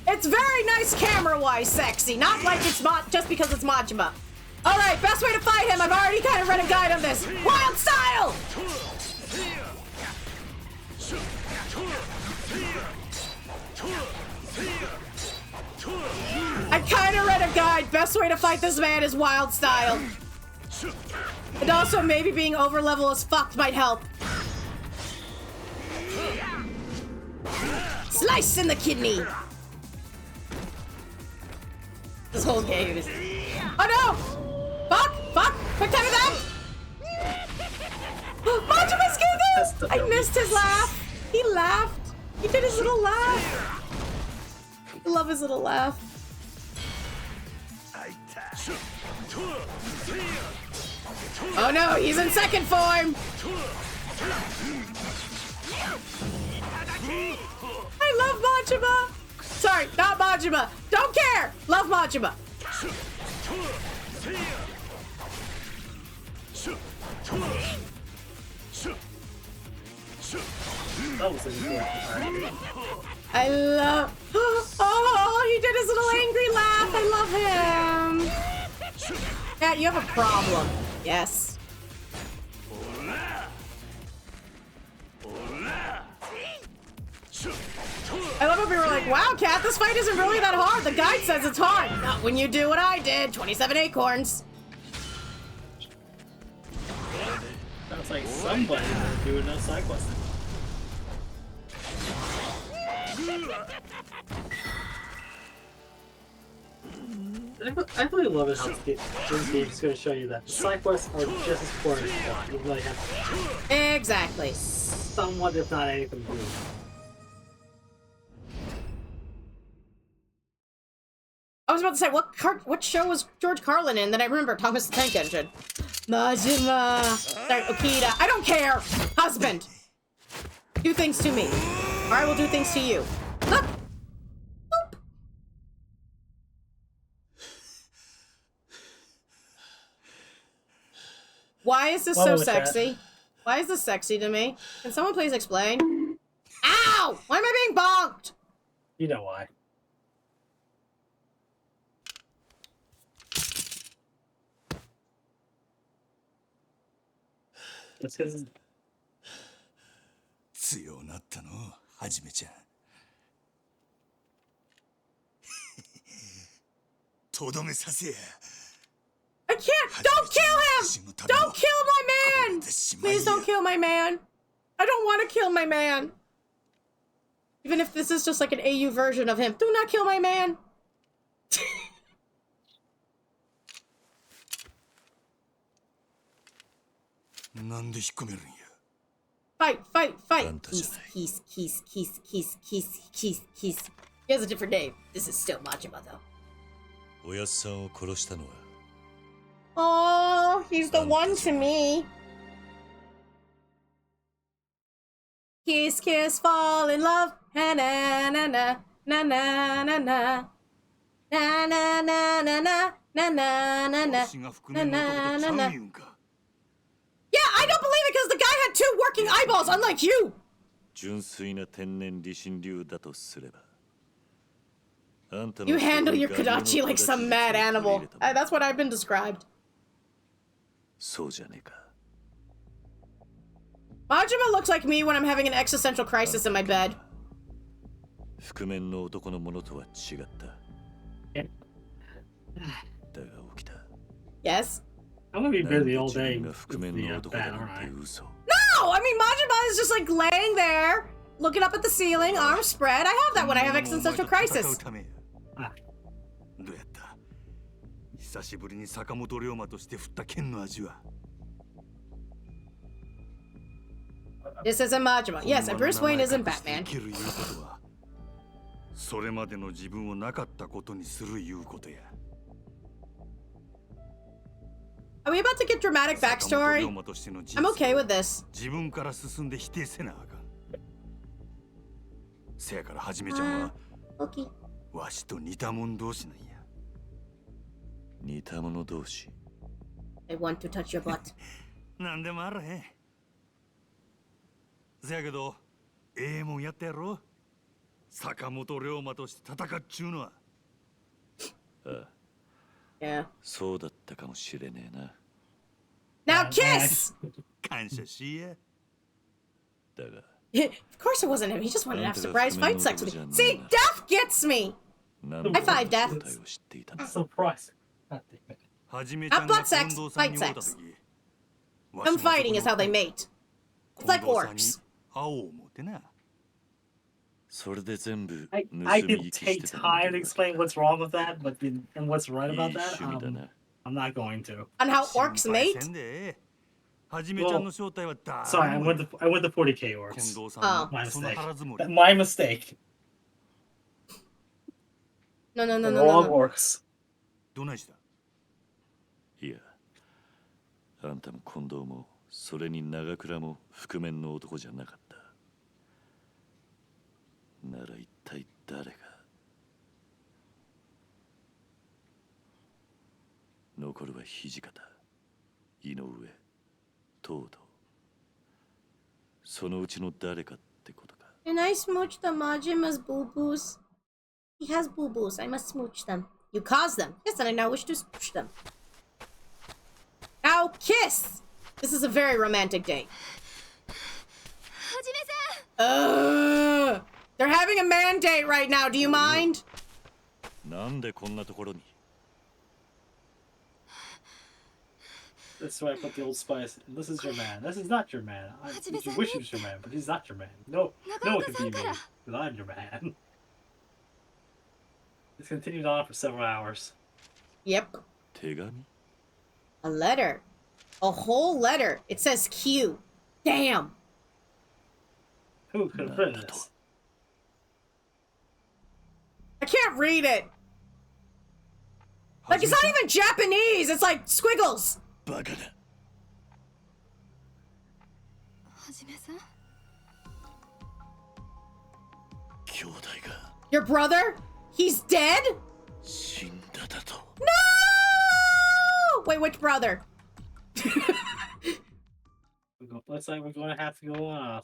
It's very nice camera-wise sexy, not like it's just because it's Majima. All right, best way to fight him. I've already kind of read a guide on this. Wild style. I kind of read a guide. Best way to fight this man is wild style. And also, maybe being over-level as fuck might help. Slice in the kidney! This whole game is... Oh no! Fuck! Fuck! Quick time event! I missed his laugh. He laughed. He did his little laugh. I love his little laugh. Oh no, he's in second form. I love Majima. Sorry, not Majima. Don't care. Love Majima. That was an important part. I love. Oh, he did his little angry laugh. I love him. Cat, you have a problem. Yes. I love how we were like, wow, Cat, this fight isn't really that hard. The guide says it's hard. Not when you do what I did. 27 acorns. Sounds like somebody doing no side questing. I really love it how this game's going to show you that side quests are just as important as plot. You really have Exactly. somewhat, if not anything, to do. I was about to say, what show was George Carlin in? Then I remember Thomas the Tank Engine. Majima. Sorry, Okita. I don't care. Husband. Do things to me, or I will do things to you. Look. Boop. Why is this so sexy? Why is this sexy to me? Can someone please explain? Ow! Why am I being bonked? You know why. It's because 強なったのはじめちゃんとどめさせや I can't! Don't kill him! Don't kill my man! Please don't kill my man. I don't want to kill my man. Even if this is just like an AU version of him. Do not kill my man. Fight, fight, fight. Keys. He has a different name. This is still Majima though. おやっさんを殺したのは Oh, he's the one to me. Kiss, kiss, fall in love. Na na na na na na na na. Na na na na na na na na na. Na na na. Yeah, I don't believe it because the guy had 2 working eyeballs, unlike you. 純粋な天然理心流だとすれば You handle your Kodachi like some mad animal. That's what I've been described. そうじゃねえか Majima looks like me when I'm having an existential crisis in my bed. 覆面の男のものとは違っただが起きた Yes? I'm gonna be busy all day. 覆面の男だなんて嘘 No! I mean, Majima is just like laying there, looking up at the ceiling, arms spread. I have that when I have existential crisis. どうやった久しぶりに坂本龍馬として振った剣の味は This isn't Majima. Yes, and Bruce Wayne isn't Batman. それまでの自分をなかったことにするいうことや Are we about to get dramatic backstory? I'm okay with this. 自分から進んで否定せなあかんせやからはじめちゃんは Okay. わしと似た者同士なんや似た者同士 I want to touch your butt. なんでもあらへんせやけどええもんやったやろ坂本龍馬として戦っちゅうのはああ Yeah. そうだったかもしれねえな Now kiss! 感謝しやだが Of course it wasn't him. He just wanted to have surprise fight sex with me. See, Death gets me! High five, Death. Surprise. Not butt sex, fight sex. Them fighting is how they mate. It's like orcs. I could take time to explain what's wrong with that, but and what's right about that. I'm not going to. On how orcs mate? Sorry, I went to 40k orcs. Oh. My mistake. My mistake. No, no, no, The no, no, wrong no. orcs. どないした？いや、あんたも近藤もそれに長倉も覆面の男じゃなかった。なら一体誰が？残るは土方、井上、東堂。そのうちの誰かってことか。Can I smooch the Majima's boo-boos? He has boo-boos. I must smooch them. You caused them. Yes, and I now wish to smooch them. Now kiss! This is a very romantic date. They're having a man date right now. Do you mind? なんでこんなところに？ That's why I put the old spice. This is your man. This is not your man. You wish he was your man, but he's not your man. No one can be me, because I'm your man. This continued on for several hours. Yep. 手紙？ A letter. A whole letter. It says Q. Damn. Who could have written this? I can't read it. Like, it's not even Japanese. It's like squiggles. バカだ。兄弟が Your brother? He's dead? 死んだだと。 No! Wait, which brother? Looks like we're going to have to go on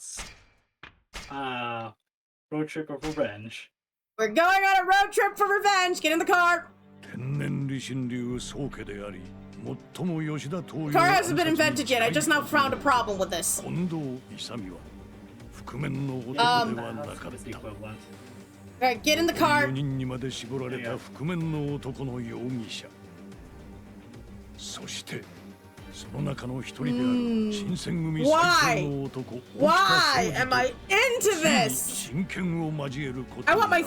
a road trip of revenge. We're going on a road trip for revenge. Get in the car. 天然理心流宗家であり、最も吉田東洋 Car hasn't been invented yet. I just now found a problem with this. 近藤勇は覆面の男ではなかっ That's the た。 equivalent. Alright, get in the car. 4人にまで絞られた覆面の男の容疑者。そしてその中の一人である新選組最強の男。Why am I into this? 真剣を交えること。 I want my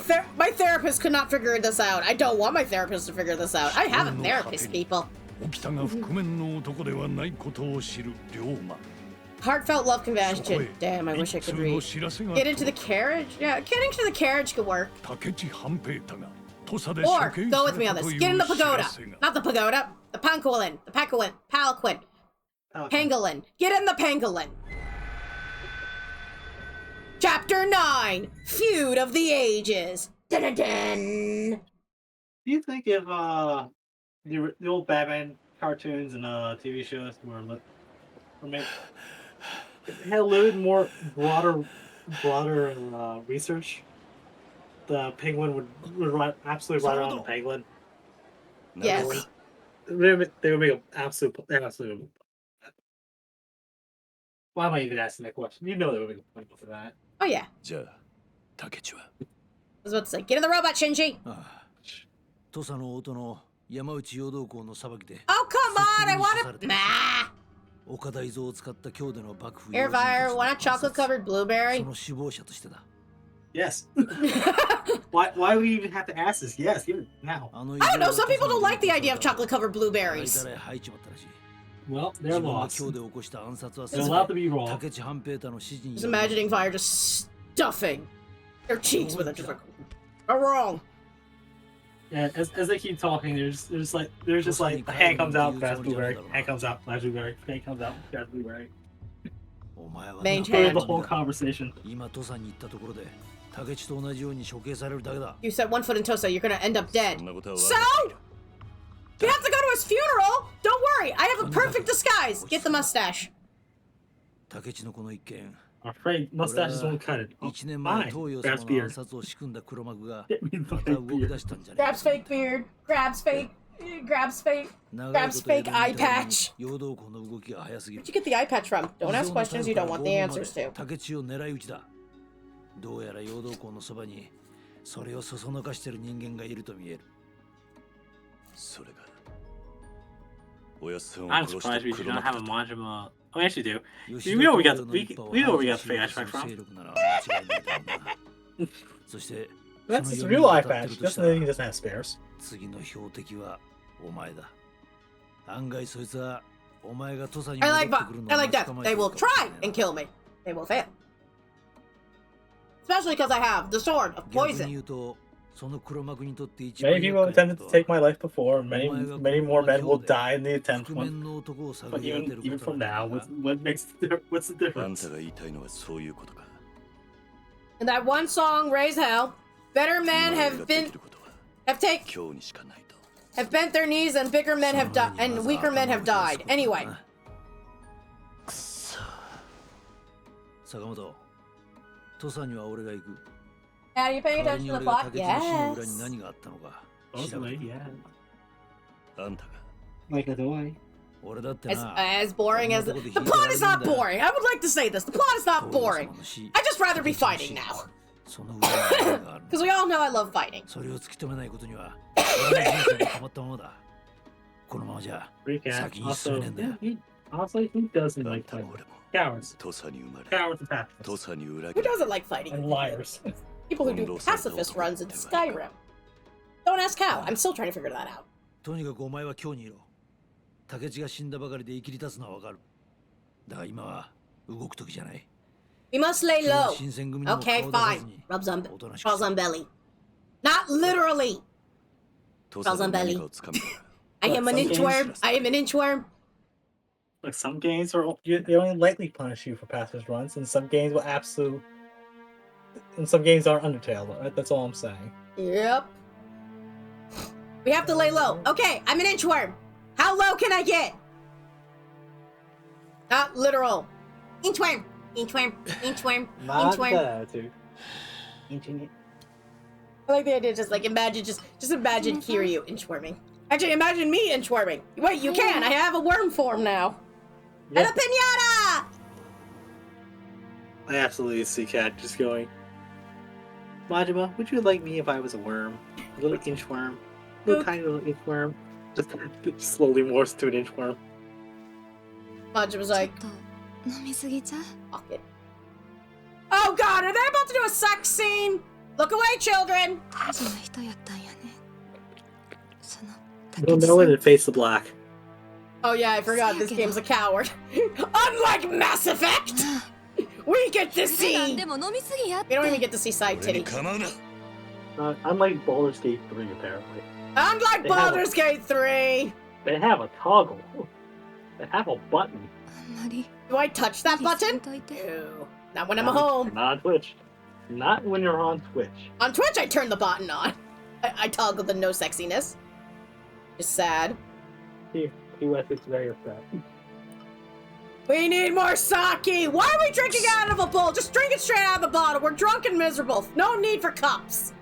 therapist could not figure this out. I don't want my therapist to figure this out. I have a therapist, people. 沖田が覆面の男ではないことを知る龍馬。 Heartfelt love compassion. Damn, I wish I could read. Get into the carriage? Yeah, getting to the carriage could work. Or go with me on this. Get in the pagoda. Not the pagoda. The pangolin. The palanquin. Pangolin. Get in the pangolin. Chapter 9. Feud of the Ages. Dun-dun-dun. Do you think if the old Batman cartoons and TV shows were made, had a little bit more broader research, the penguin would run absolutely right around the penguin? Yes. They would make an absolute. Why am I even asking that question? You know they would make a point for that. Oh, yeah. じゃあ、竹内は I was about to say, get in the robot, Shinji. 土佐の音の山内陽道校の裁きで Oh, come on. I want to. Nah. 岡田伊蔵を使った京での幕府 Air fire. Want a chocolate covered そ blueberry? の首謀者としてだ Yes. Why do we even have to ask this? Yes, even now. I don't know. Some people don't like the idea of chocolate covered blueberries. Well, they're lost. 京で起こした暗殺は They're allowed to be wrong. 竹内半平太の指示に Just imagining fire just stuffing their cheeks with it. Just like, are wrong. Yeah, as they keep talking, there's just like a hand comes out, grabs blueberry, hand comes out, grabs blueberry, hand comes out, grabs blueberry. お前は Main For hand. the whole conversation. 今土佐に行ったところで竹内と同じように処刑されるだけだ You set one foot in Tosa, you're gonna end up dead. そんなことは So? You have to go to his funeral? Don't worry, I have a perfect disguise. Get the mustache. 竹内のこの一件 I'm afraid mustaches won't cut it. Oh, 1年前 fine. 東洋 Grabs 様の暗 beard. 殺を仕組んだ黒幕が Get me the また fake 動き beard. 出したんじゃねえ Grabs fake beard, grabs fake eye patch. 陽道校の動きが早すぎる Where'd you get the eye patch from? Don't ask questions you don't want the answers to. 竹内を狙い撃ちだどうやら陽道校のそばにそれをそそのかしてる人間がいると見えるそれがおやっさんを I'm 殺した surprised we do 黒 not have a 幕だ Majima. Oh, we actually do. 吉 We 田 know we got 東 we 洋の一派を we know we got 排 the fake 除し eye patch ようとす from. る勢力なら間違いないだろうなそしてそ That's の his 読 real みを eye 当たってる patch. とした That's ら the he doesn't have spares. 次の標的はお前だ案外そいつは I like death. They will try and kill me. They will fail. Especially because I have the sword of poison. Many people attempted to take my life before. Many more men will die in the attempt. But even from now, what's the difference? In that one song, Raise Hell, better men have bent their knees and bigger men have died and weaker men have died. Anyway. Are you paying attention to the plot? Yes. Mostly, yeah. Like the way. As boring as the plot is not boring. I would like to say this. The plot is not boring. I'd just rather be fighting now. Because we all know I love fighting. Honestly, who doesn't like fighting? Cowards. Cowards and pacifists. Who doesn't like fighting? And liars. People who do pacifist runs in Skyrim. Don't ask how. I'm still trying to figure that out. We must lay low. Okay, fine. Rubs on belly. Not literally. Rubs on belly. I am an inchworm. I am an inchworm. Like some games they only lightly punish you for pacifist runs, and some games will and some games are Undertale. That's all I'm saying. Yep. We have to lay low. Okay, I'm an inchworm. How low can I get? Not literal. Inchworm. Inchworm. Inchworm. Inchworm. I like the idea. Just imagine Kiryu inchworming. Actually, imagine me inchworming. Wait, you can. I have a worm form now. Yep. And a pinata. I absolutely see Cat just going, Majima, would you like me if I was a worm? A little inchworm. A little tiny little inchworm. Just slowly morphs to an inchworm. Majima's like, fuck it. Oh god, are they about to do a sex scene? Look away, children! You'll know it and face the black. Oh yeah, I forgot this game's a coward. Unlike Mass Effect! We get to see! We don't even get to see side titty. Unlike Baldur's Gate 3, apparently. Unlike Baldur's Gate 3! They have a toggle. They have a button. Do I touch that button? No. Not when I'm home. Not on Twitch. Not when you're on Twitch. On Twitch, I turn the button on. I toggle the no sexiness. It's sad. US is very upset. We need more sake! Why are we drinking out of a bowl? Just drink it straight out of the bottle. We're drunk and miserable. No need for cups.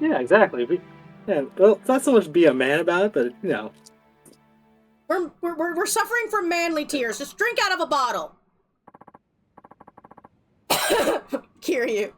Yeah, exactly. Well, it's not so much be a man about it, but, you know. We're suffering from manly tears. Just drink out of a bottle. Kiryu.